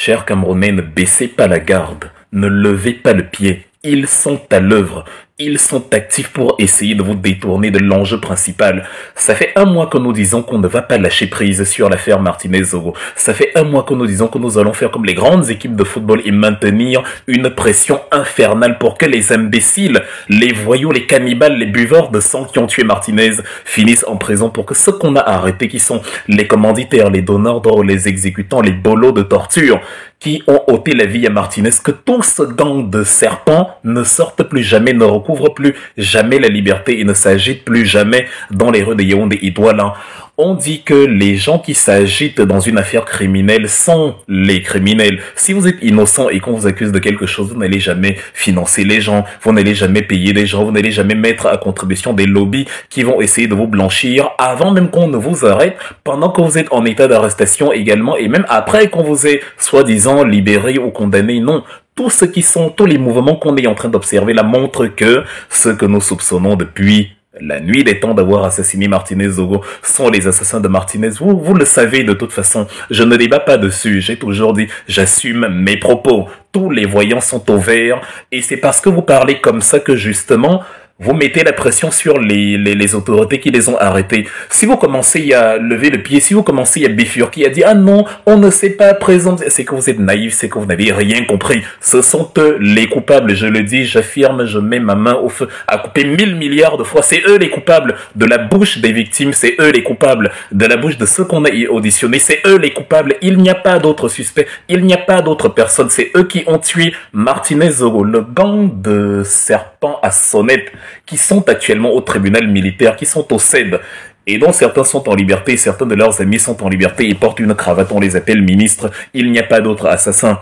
Chers Camerounais, ne baissez pas la garde, ne levez pas le pied. Ils sont à l'œuvre. Ils sont actifs pour essayer de vous détourner de l'enjeu principal. Ça fait un mois que nous disons qu'on ne va pas lâcher prise sur l'affaire Martinez-Zogo. Ça fait un mois que nous disons que nous allons faire comme les grandes équipes de football et maintenir une pression infernale pour que les imbéciles, les voyous, les cannibales, les buveurs de sang qui ont tué Martinez finissent en prison pour que ceux qu'on a arrêtés, qui sont les commanditaires, les donneurs d'ordre, les exécutants, les bolos de torture, qui ont ôté la vie à Martinez, que tout ce gang de serpents ne sorte plus jamais, ne recouvre plus jamais la liberté et ne s'agite plus jamais dans les rues de Yaoundé et Douala. On dit que les gens qui s'agitent dans une affaire criminelle sont les criminels. Si vous êtes innocent et qu'on vous accuse de quelque chose, vous n'allez jamais financer les gens, vous n'allez jamais payer les gens, vous n'allez jamais mettre à contribution des lobbies qui vont essayer de vous blanchir avant même qu'on ne vous arrête, pendant que vous êtes en état d'arrestation également, et même après qu'on vous ait soi-disant libéré ou condamné. Non. Tous les mouvements qu'on est en train d'observer là montrent que ce que nous soupçonnons depuis la nuit des temps d'avoir assassiné Martinez-Zogo sont les assassins de Martinez. Vous le savez de toute façon. Je ne débat pas dessus. J'ai toujours dit, j'assume mes propos. Tous les voyants sont au vert. Et c'est parce que vous parlez comme ça que justement, vous mettez la pression sur les autorités qui les ont arrêtés. Si vous commencez à lever le pied, si vous commencez à bifurquer, à dire « Ah non, on ne sait pas présenter », c'est que vous êtes naïf, c'est que vous n'avez rien compris. Ce sont eux les coupables, je le dis, j'affirme, je mets ma main au feu, à couper 1000 milliards de fois. C'est eux les coupables de la bouche des victimes, c'est eux les coupables de la bouche de ceux qu'on a auditionnés, c'est eux les coupables. Il n'y a pas d'autres suspects, il n'y a pas d'autres personnes, c'est eux qui ont tué Martinez-Zogo, le gang de serpents à sonnette, qui sont actuellement au tribunal militaire, qui sont au CED, et dont certains sont en liberté, certains de leurs amis sont en liberté et portent une cravate, on les appelle ministres. Il n'y a pas d'autres assassins.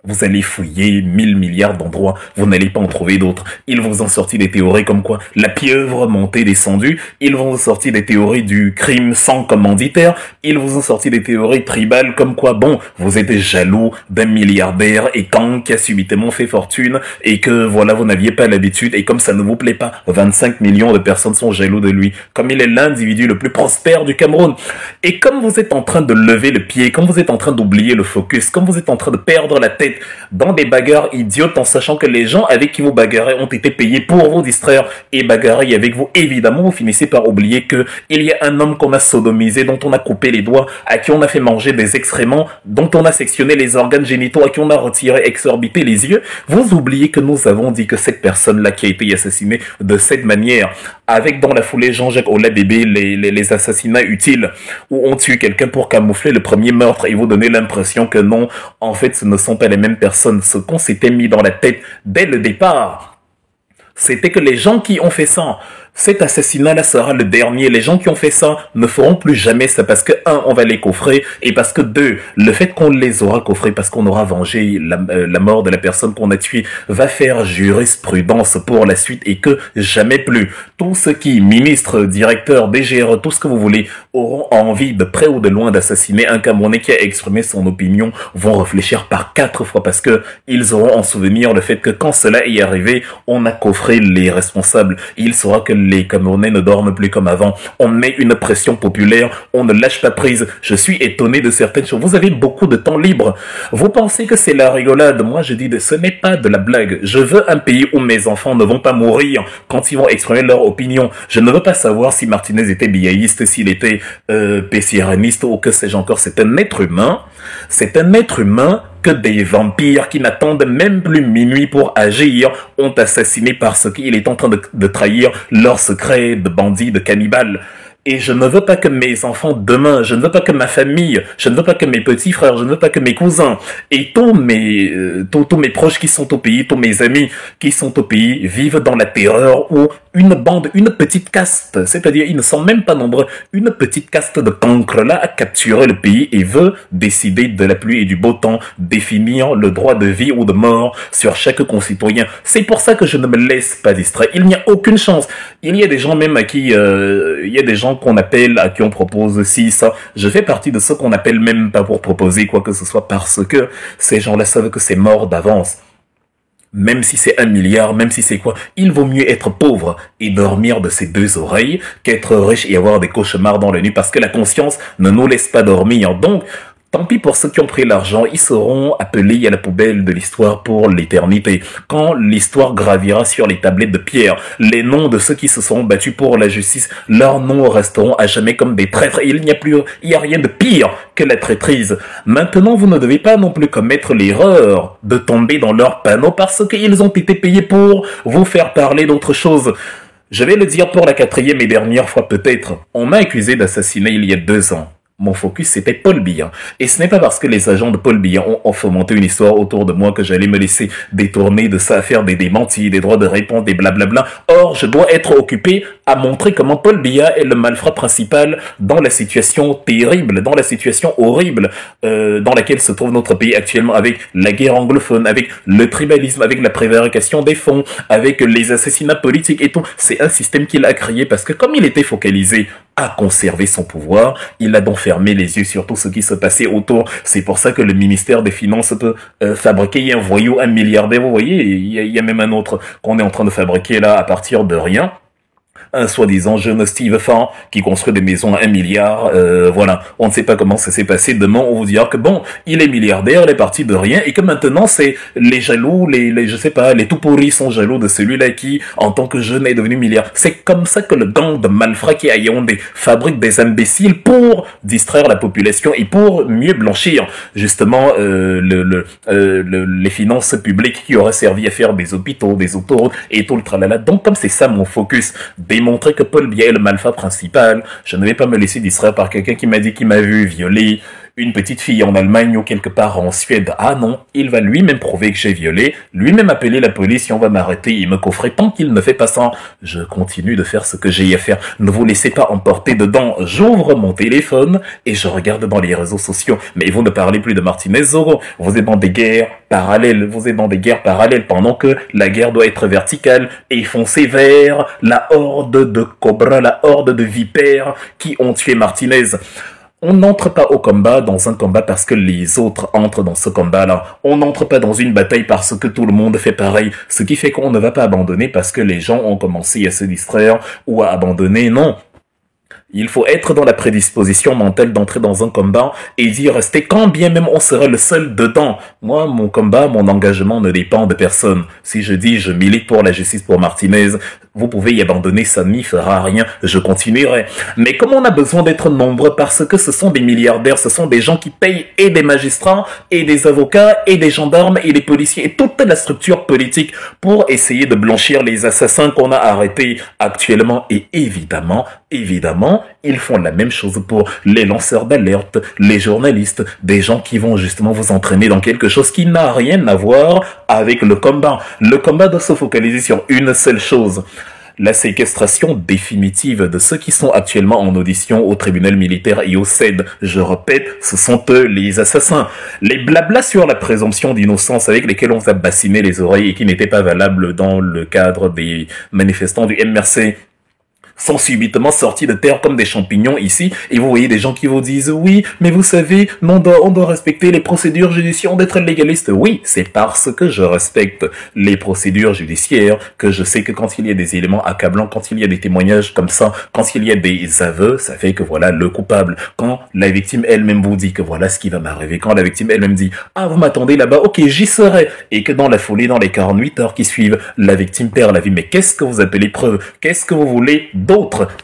Vous allez fouiller 1000 milliards d'endroits, vous n'allez pas en trouver d'autres. Ils vous ont sorti des théories comme quoi la pieuvre montée descendue, ils vous ont sorti des théories du crime sans commanditaire, ils vous ont sorti des théories tribales comme quoi, bon, vous êtes jaloux d'un milliardaire et Kang qui a subitement fait fortune et que voilà, vous n'aviez pas l'habitude et comme ça ne vous plaît pas, 25 millions de personnes sont jaloux de lui, comme il est l'individu le plus prospère du Cameroun. Et comme vous êtes en train de lever le pied, comme vous êtes en train d'oublier le focus, comme vous êtes en train de perdre la tête dans des bagarres idiotes en sachant que les gens avec qui vous bagarrez ont été payés pour vous distraire et bagarrer avec vous, évidemment vous finissez par oublier que il y a un homme qu'on a sodomisé, dont on a coupé les doigts, à qui on a fait manger des excréments, dont on a sectionné les organes génitaux, à qui on a retiré, exorbité les yeux. Vous oubliez que nous avons dit que cette personne-là qui a été assassinée de cette manière, avec dans la foulée Jean-Jacques Olabébé les assassinats utiles, où on tue quelqu'un pour camoufler le premier meurtre et vous donner l'impression que non, en fait ce ne sont pas les mêmes personnes. Ce qu'on s'était mis dans la tête dès le départ, c'était que les gens qui ont fait ça, cet assassinat-là sera le dernier. Les gens qui ont fait ça ne feront plus jamais ça parce que, un, on va les coffrer et parce que, deux, le fait qu'on les aura coffrés parce qu'on aura vengé la mort de la personne qu'on a tuée va faire jurisprudence pour la suite et que jamais plus tous ceux qui, ministres, directeurs, DGR, tout ce que vous voulez, auront envie de près ou de loin d'assassiner un Camerounais qui a exprimé son opinion vont réfléchir par 4 fois parce que ils auront en souvenir le fait que quand cela est arrivé, on a coffré les responsables. Il saura que les Camerounais ne dorment plus comme avant. On met une pression populaire, on ne lâche pas prise. Je suis étonné de certaines choses. Vous avez beaucoup de temps libre. Vous pensez que c'est la rigolade. Moi, je dis que ce n'est pas de la blague. Je veux un pays où mes enfants ne vont pas mourir quand ils vont exprimer leur opinion. Je ne veux pas savoir si Martinez était biaïste, s'il était pessiraniste ou que sais-je encore. C'est un être humain. C'est un être humain que des vampires qui n'attendent même plus minuit pour agir ont assassiné parce qu'il est en train de trahir leur secret de bandits, de cannibales. Et je ne veux pas que mes enfants demain, je ne veux pas que ma famille, je ne veux pas que mes petits frères, je ne veux pas que mes cousins et tous mes proches qui sont au pays, tous mes amis qui sont au pays vivent dans la terreur où une bande, une petite caste, c'est-à-dire ils ne sont même pas nombreux, une petite caste de cancres là a capturé le pays et veut décider de la pluie et du beau temps, définir le droit de vie ou de mort sur chaque concitoyen. C'est pour ça que je ne me laisse pas distraire. Il n'y a aucune chance. Il y a des gens même à qui, il y a des gens qu'on appelle, à qui on propose ci, ça. Je fais partie de ceux qu'on appelle même pas pour proposer quoi que ce soit parce que ces gens-là savent que c'est mort d'avance. Même si c'est 1 milliard, même si c'est quoi, il vaut mieux être pauvre et dormir de ses 2 oreilles qu'être riche et avoir des cauchemars dans la nuit parce que la conscience ne nous laisse pas dormir. Donc, Tant pis pour ceux qui ont pris l'argent, ils seront appelés à la poubelle de l'histoire pour l'éternité. Quand l'histoire gravira sur les tablettes de pierre, les noms de ceux qui se sont battus pour la justice, leurs noms resteront à jamais comme des traîtres. Il n'y a rien de pire que la traîtrise. Maintenant, vous ne devez pas non plus commettre l'erreur de tomber dans leurs panneaux parce qu'ils ont été payés pour vous faire parler d'autre chose. Je vais le dire pour la 4e et dernière fois peut-être. On m'a accusé d'assassiner il y a 2 ans. Mon focus, c'était Paul Biya. Et ce n'est pas parce que les agents de Paul Biya ont fomenté une histoire autour de moi que j'allais me laisser détourner de ça, à faire des démentis, des droits de réponse, des blablabla. Or, je dois être occupé à montrer comment Paul Biya est le malfrat principal dans la situation terrible, dans la situation horrible dans laquelle se trouve notre pays actuellement, avec la guerre anglophone, avec le tribalisme, avec la prévarication des fonds, avec les assassinats politiques et tout. C'est un système qu'il a créé parce que comme il était focalisé à conserver son pouvoir, il a donc fermé les yeux sur tout ce qui se passait autour. C'est pour ça que le ministère des Finances peut fabriquer un voyou, un milliardaire. Vous voyez, il y a même un autre qu'on est en train de fabriquer là à partir de rien. Un soi-disant jeune Steve Fan qui construit des maisons à 1 milliard, voilà. On ne sait pas comment ça s'est passé. Demain, on vous dira que bon, il est milliardaire, il est parti de rien, et que maintenant, c'est les jaloux, je sais pas, les tout pourris sont jaloux de celui-là qui, en tant que jeune, est devenu milliardaire. C'est comme ça que le gang de malfrats qui à Yaoundé fabrique des imbéciles pour distraire la population et pour mieux blanchir, justement, les finances publiques qui auraient servi à faire des hôpitaux, des autoroutes et tout le tralala. Donc, comme c'est ça mon focus, démontrer que Paul Biya est le malfrat principal, je ne vais pas me laisser distraire par quelqu'un qui m'a dit qu'il m'a vu violer une petite fille en Allemagne ou quelque part en Suède. Ah non, il va lui-même prouver que j'ai violé, lui-même appeler la police et on va m'arrêter et me coffrer. Tant qu'il ne fait pas ça, je continue de faire ce que j'ai à faire. Ne vous laissez pas emporter dedans. J'ouvre mon téléphone et je regarde dans les réseaux sociaux. Mais vous ne parlez plus de Martinez Zoro. Vous êtes dans des guerres parallèles. Vous êtes dans des guerres parallèles pendant que la guerre doit être verticale et foncée vers la horde de cobras, la horde de vipères qui ont tué Martinez. On n'entre pas au combat dans un combat parce que les autres entrent dans ce combat-là. On n'entre pas dans une bataille parce que tout le monde fait pareil. Ce qui fait qu'on ne va pas abandonner parce que les gens ont commencé à se distraire ou à abandonner. Non. Il faut être dans la prédisposition mentale d'entrer dans un combat et d'y rester quand bien même on sera le seul dedans. Moi, mon combat, mon engagement ne dépend de personne. Si je dis je milite pour la justice pour Martinez, vous pouvez y abandonner, ça n'y fera rien, je continuerai. Mais comme on a besoin d'être nombreux parce que ce sont des milliardaires, ce sont des gens qui payent et des magistrats, et des avocats, et des gendarmes, et des policiers, et toute la structure politique pour essayer de blanchir les assassins qu'on a arrêtés actuellement. Et évidemment, ils font la même chose pour les lanceurs d'alerte, les journalistes, des gens qui vont justement vous entraîner dans quelque chose qui n'a rien à voir avec le combat. Le combat doit se focaliser sur une seule chose. La séquestration définitive de ceux qui sont actuellement en audition au tribunal militaire et au CED. Je répète, ce sont eux les assassins. Les blablas sur la présomption d'innocence avec lesquels on a bassiné les oreilles et qui n'étaient pas valables dans le cadre des manifestants du MRC sont subitement sortis de terre comme des champignons ici, et vous voyez des gens qui vous disent « Oui, mais vous savez, on doit respecter les procédures judiciaires d'être légaliste. » Oui, c'est parce que je respecte les procédures judiciaires que je sais que quand il y a des éléments accablants, quand il y a des témoignages comme ça, quand il y a des aveux, ça fait que voilà le coupable. Quand la victime elle-même vous dit que voilà ce qui va m'arriver, quand la victime elle-même dit « Ah, vous m'attendez là-bas, ok, j'y serai », et que dans la foulée, dans les 48 heures qui suivent, la victime perd la vie. Mais qu'est-ce que vous appelez preuve? Qu'est-ce que vous voulez d'autres?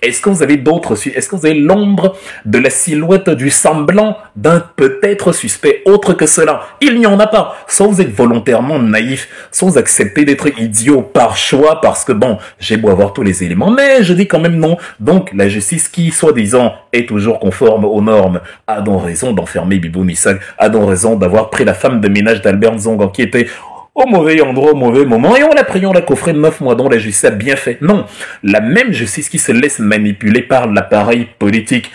Est-ce que vous avez d'autres? Est-ce que vous avez l'ombre de la silhouette du semblant d'un peut-être suspect autre que cela? Il n'y en a pas. Soit vous êtes volontairement naïf, soit vous acceptez d'être idiot par choix parce que bon, j'ai beau avoir tous les éléments, mais je dis quand même non. Donc la justice qui, soi-disant, est toujours conforme aux normes, a donc raison d'enfermer Bibou Nissak, a donc raison d'avoir pris la femme de ménage d'Albert Nzongo qui était au mauvais endroit, au mauvais moment, et on l'a pris, on l'a coffré 9 mois, dont la justice a bien fait. Non, la même justice qui se laisse manipuler par l'appareil politique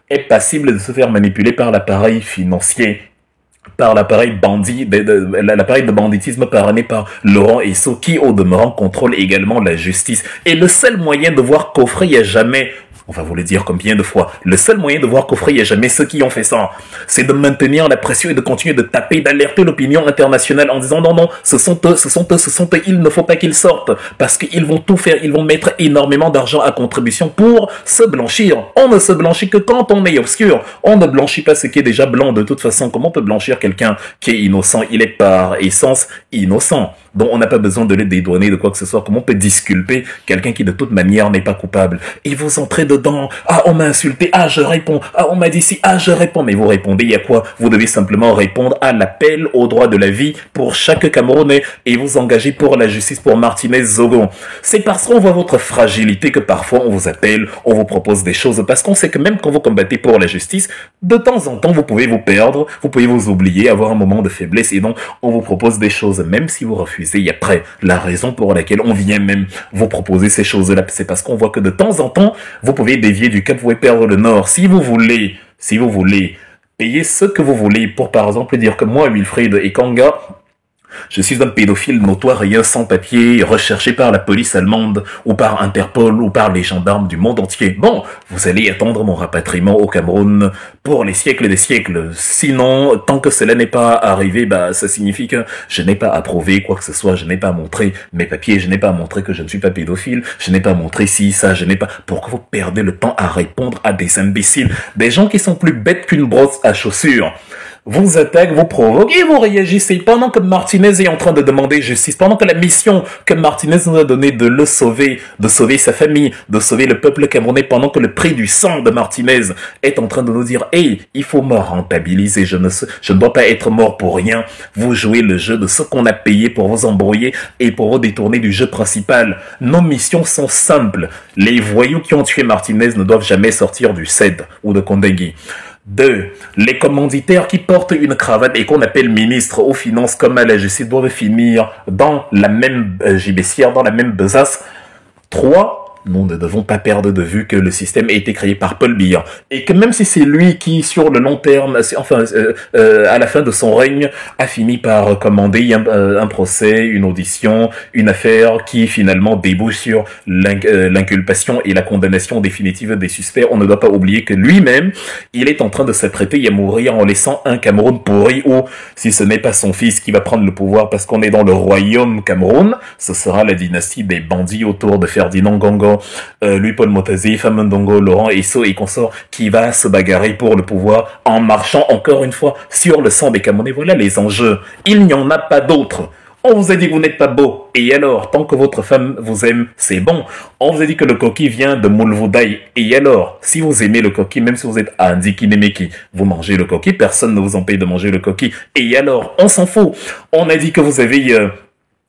est passible de se faire manipuler par l'appareil financier, par l'appareil l'appareil de banditisme parrainé par Laurent Esso, qui au demeurant contrôle également la justice. Et le seul moyen de voir coffrer, il n'y a jamais On va vous le dire combien de fois. Le seul moyen de voir qu'au frais, il n'y a jamais ceux qui ont fait ça. C'est de maintenir la pression et de continuer de taper, d'alerter l'opinion internationale en disant non, non, ce sont eux, il ne faut pas qu'ils sortent. Parce qu'ils vont tout faire, ils vont mettre énormément d'argent à contribution pour se blanchir. On ne se blanchit que quand on est obscur. On ne blanchit pas ce qui est déjà blanc. De toute façon, comment on peut blanchir quelqu'un qui est innocent? Il est par essence innocent. Donc on n'a pas besoin de le dédouaner de quoi que ce soit. Comment on peut disculper quelqu'un qui de toute manière n'est pas coupable? Et vous entrez dedans, ah on m'a insulté, ah je réponds, ah on m'a dit si, ah je réponds. Mais vous répondez, il y a quoi? Vous devez simplement répondre à l'appel au droit de la vie pour chaque Camerounais et vous engager pour la justice pour Martinez Zogo. C'est parce qu'on voit votre fragilité que parfois on vous appelle, on vous propose des choses, parce qu'on sait que même quand vous combattez pour la justice, de temps en temps vous pouvez vous perdre, vous pouvez vous oublier, avoir un moment de faiblesse et donc on vous propose des choses, même si vous refusez. Et après, la raison pour laquelle on vient même vous proposer ces choses-là, c'est parce qu'on voit que de temps en temps, vous pouvez dévier du cap, vous pouvez perdre le nord. Si vous voulez payer ce que vous voulez pour, par exemple, dire que moi, Wilfried Ekanga, je suis un pédophile notoire et un sans-papier recherché par la police allemande ou par Interpol ou par les gendarmes du monde entier. Bon, vous allez attendre mon rapatriement au Cameroun pour les siècles des siècles. Sinon, tant que cela n'est pas arrivé, bah, ça signifie que je n'ai pas approuvé quoi que ce soit, je n'ai pas montré mes papiers, je n'ai pas montré que je ne suis pas pédophile, je n'ai pas montré si, ça, je n'ai pas... Pourquoi vous perdez le temps à répondre à des imbéciles, des gens qui sont plus bêtes qu'une brosse à chaussures? Vous attaquez, vous provoquez, vous réagissez pendant que Martinez est en train de demander justice, pendant que la mission que Martinez nous a donnée de le sauver, de sauver sa famille, de sauver le peuple camerounais, pendant que le prix du sang de Martinez est en train de nous dire « Hey, il faut me rentabiliser, je ne dois pas être mort pour rien. » Vous jouez le jeu de ce qu'on a payé pour vous embrouiller et pour vous détourner du jeu principal. Nos missions sont simples. Les voyous qui ont tué Martinez ne doivent jamais sortir du CED ou de Kondengui. 2. Les commanditaires qui portent une cravate et qu'on appelle ministre aux finances comme à la justice doivent finir dans la même gibecière, dans la même besace. 3. Nous ne devons pas perdre de vue que le système a été créé par Paul Biya et que même si c'est lui qui, sur le long terme, enfin, à la fin de son règne, a fini par commander un procès, une audition, une affaire qui finalement débouche sur l'inculpation et la condamnation définitive des suspects, on ne doit pas oublier que lui-même, il est en train de s'apprêter à mourir en laissant un Cameroun pourri où, si ce n'est pas son fils qui va prendre le pouvoir parce qu'on est dans le royaume Cameroun, ce sera la dynastie des bandits autour de Ferdinand Gongo, Louis-Paul Motazé, Famandongo, Laurent Esso et consorts qui va se bagarrer pour le pouvoir en marchant encore une fois sur le sang des Camerounais. Voilà les enjeux. Il n'y en a pas d'autres. On vous a dit que vous n'êtes pas beau. Et alors, tant que votre femme vous aime, c'est bon. On vous a dit que le coquille vient de Moulvoudaï. Et alors, si vous aimez le coquille, même si vous êtes à Ndikinemeki, vous mangez le coquille, personne ne vous empêche de manger le coquille. Et alors, on s'en fout. On a dit que vous avez...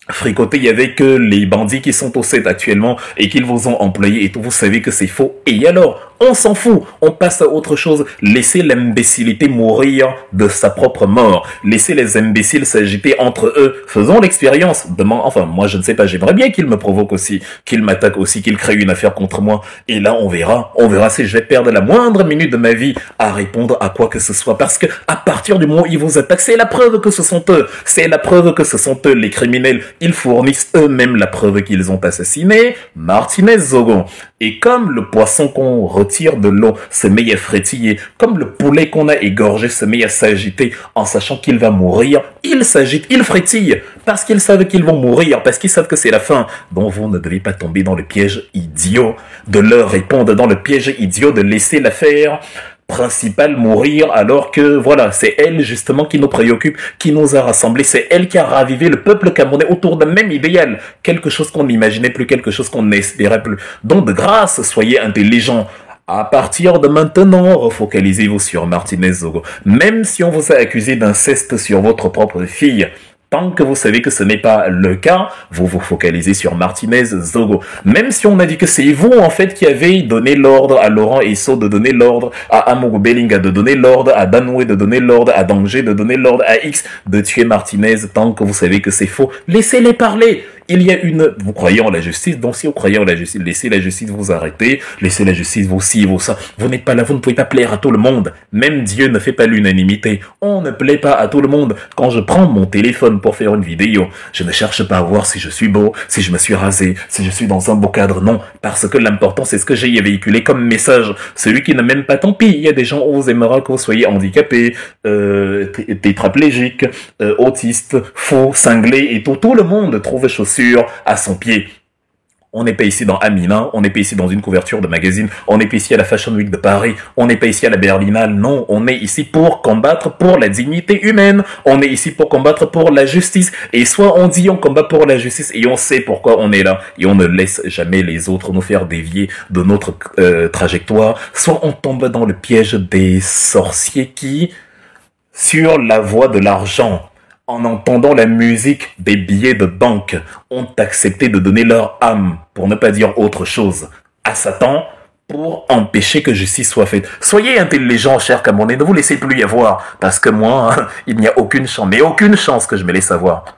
fricoter, il y avait que les bandits qui sont au set actuellement et qu'ils vous ont employé et tout, vous savez que c'est faux. Et alors, on s'en fout, on passe à autre chose. Laissez l'imbécilité mourir de sa propre mort. Laissez les imbéciles s'agiter entre eux. Faisons l'expérience. Demain, enfin, moi je ne sais pas, j'aimerais bien qu'il me provoque aussi, qu'il m'attaque aussi, qu'il crée une affaire contre moi. Et là, on verra si je vais perdre la moindre minute de ma vie à répondre à quoi que ce soit. Parce que à partir du moment où ils vous attaquent, c'est la preuve que ce sont eux. C'est la preuve que ce sont eux les criminels. Ils fournissent eux-mêmes la preuve qu'ils ont assassiné Martinez Zogo. Et comme le poisson qu'on retire de l'eau se met à frétiller, comme le poulet qu'on a égorgé se met à s'agiter en sachant qu'il va mourir, ils s'agitent, ils frétillent, parce qu'ils savent qu'ils vont mourir, parce qu'ils savent que c'est la fin. Donc vous ne devez pas tomber dans le piège idiot de leur répondre, dans le piège idiot de laisser l'affaire principale mourir alors que voilà, c'est elle justement qui nous préoccupe, qui nous a rassemblés, c'est elle qui a ravivé le peuple camerounais autour d'un même idéal, quelque chose qu'on n'imaginait plus, quelque chose qu'on n'espérait plus. Donc de grâce, soyez intelligents. À partir de maintenant, refocalisez-vous sur Martinez Zogo. Même si on vous a accusé d'inceste sur votre propre fille, tant que vous savez que ce n'est pas le cas, vous vous focalisez sur Martinez Zogo. Même si on a dit que c'est vous, en fait, qui avez donné l'ordre à Laurent Esso de donner l'ordre à Amogo Bellinga, de donner l'ordre à Danoué, de donner l'ordre à Danger, de donner l'ordre à X de tuer Martinez, tant que vous savez que c'est faux, laissez-les parler. Il y a une... Vous croyez en la justice, donc si vous croyez en la justice, laissez la justice vous arrêter, laissez la justice vous ci, vous ça. Vous n'êtes pas là, vous ne pouvez pas plaire à tout le monde. Même Dieu ne fait pas l'unanimité. On ne plaît pas à tout le monde. Quand je prends mon téléphone pour faire une vidéo, je ne cherche pas à voir si je suis beau, si je me suis rasé, si je suis dans un beau cadre. Non, parce que l'important, c'est ce que j'ai véhiculé comme message. Celui qui ne m'aime pas, tant pis. Il y a des gens, on vous aimera que vous soyez handicapé, tétraplégique, autiste, faux, cinglé et tout. Tout le monde trouve chaussures à son pied. On n'est pas ici dans Amina, on n'est pas ici dans une couverture de magazine, on n'est pas ici à la Fashion Week de Paris, on n'est pas ici à la Berlinale, non, on est ici pour combattre pour la dignité humaine, on est ici pour combattre pour la justice, et soit on dit on combat pour la justice et on sait pourquoi on est là, et on ne laisse jamais les autres nous faire dévier de notre trajectoire, soit on tombe dans le piège des sorciers qui, sur la voie de l'argent, en entendant la musique des billets de banque, ont accepté de donner leur âme, pour ne pas dire autre chose, à Satan pour empêcher que justice soit faite. Soyez intelligents, chers Camerounais, ne vous laissez plus y avoir, parce que moi, il n'y a aucune chance, mais aucune chance que je me laisse avoir.